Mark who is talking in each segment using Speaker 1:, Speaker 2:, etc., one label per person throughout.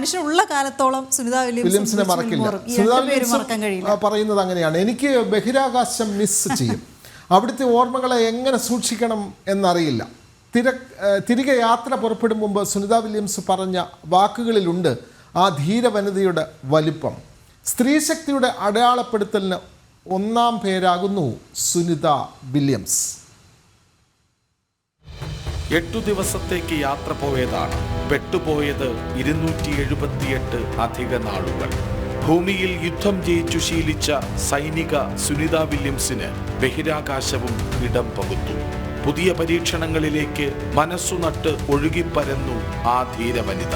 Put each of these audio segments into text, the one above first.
Speaker 1: മനുഷ്യനുള്ള കാലത്തോളം സുനിത വില്യംസിനെ മറക്കാൻ കഴിയില്ല.
Speaker 2: പറയുന്നത് അങ്ങനെയാണ്. എനിക്ക് ബഹിരാകാശം മിസ് ചെയ്യും. അവിടുത്തെ ഓർമ്മകളെ എങ്ങനെ സൂക്ഷിക്കണം എന്നറിയില്ല. തിരികെ യാത്ര പുറപ്പെടും മുമ്പ് സുനിത വില്യംസ് പറഞ്ഞ വാക്കുകളിലുണ്ട് ആ ധീര വനിതയുടെ വലിപ്പം. സ്ത്രീശക്തിയുടെ അടയാളപ്പെടുത്തലിന് ഒന്നാം പേരാകുന്നു സുനിത വില്യംസ്.
Speaker 3: 8 ദിവസത്തേക്ക് യാത്ര പോയതാണ്. പെട്ടുപോയത് 278 അധിക നാളുകൾ. ഭൂമിയിൽ യുദ്ധം ജയിച്ചു ശീലിച്ച സൈനിക സുനിത വില്യംസിന് ബഹിരാകാശവും ഇടം പകുത്തു. പുതിയ പരീക്ഷണങ്ങളിലേക്ക് മനസ്സു നട്ട് ഒഴുകിപ്പരന്നു ആ ധീര വനിത.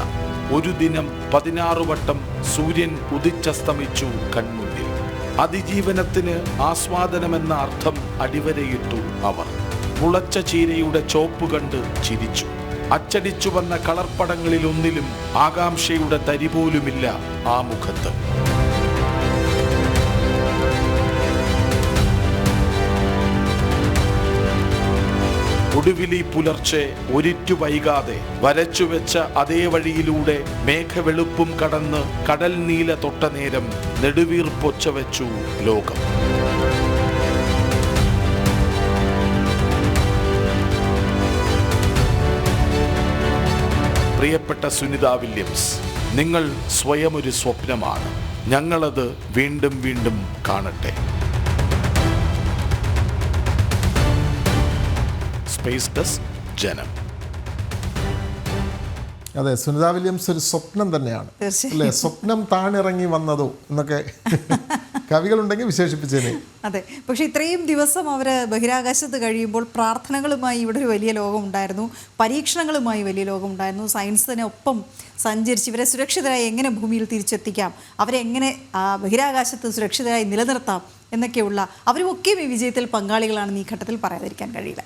Speaker 3: ഒരു ദിനം 16 വട്ടം സൂര്യൻ ഉദിച്ചസ്തമിച്ചു കൺമുന്നിൽ. അതിജീവനത്തിന് ആസ്വാദനമെന്ന അർത്ഥം അടിവരയിട്ടു അവർ. മുളച്ച ചീരയുടെ ചോപ്പ് കണ്ട് ചിരിച്ചു. അച്ചടിച്ചു വന്ന കളർപ്പടങ്ങളിലൊന്നിലും ആകാംക്ഷയുടെ തരി പോലുമില്ല ആ മുഖത്ത്. ഒടുവിലി പുലർച്ചെ ഒരിറ്റു വൈകാതെ വരച്ചുവെച്ച അതേ വഴിയിലൂടെ മേഘവെളുപ്പും കടന്ന് കടൽ നീല തൊട്ട നേരം നെടുവീർപ്പൊച്ച വെച്ചു ലോകം. പ്രിയപ്പെട്ട സുനിത വില്യംസ്, നിങ്ങൾ സ്വയം ഒരു സ്വപ്നമാണ്. ഞങ്ങളത് വീണ്ടും വീണ്ടും കാണട്ടെ. സ്പേസ് ഡെസ്ക്, ജനം.
Speaker 2: അതെ, സുനിത വില്യംസ് ഒരു സ്വപ്നം തന്നെയാണ് അല്ലേ? സ്വപ്നം താണിറങ്ങി വന്നതോ എന്നൊക്കെ കവികളുണ്ടെങ്കിൽ വിശേഷിപ്പിച്ചേനെ.
Speaker 1: അതെ, പക്ഷെ ഇത്രയും ദിവസം അവർ ബഹിരാകാശത്ത് കഴിയുമ്പോൾ പ്രാർത്ഥനകളുമായി ഇവിടെ ഒരു വലിയ ലോകമുണ്ടായിരുന്നു, പരീക്ഷണങ്ങളുമായി വലിയ ലോകമുണ്ടായിരുന്നു. സയൻസിനൊപ്പം സഞ്ചരിച്ച് ഇവരെ സുരക്ഷിതരായി എങ്ങനെ ഭൂമിയിൽ തിരിച്ചെത്തിക്കാം, അവരെ എങ്ങനെ ബഹിരാകാശത്ത് സുരക്ഷിതരായി നിലനിർത്താം എന്നൊക്കെയുള്ള അവരുമൊക്കെയും ഈ വിജയത്തിൽ പങ്കാളികളാണെന്ന് ഈ ഘട്ടത്തിൽ പറയാതിരിക്കാൻ കഴിയില്ല.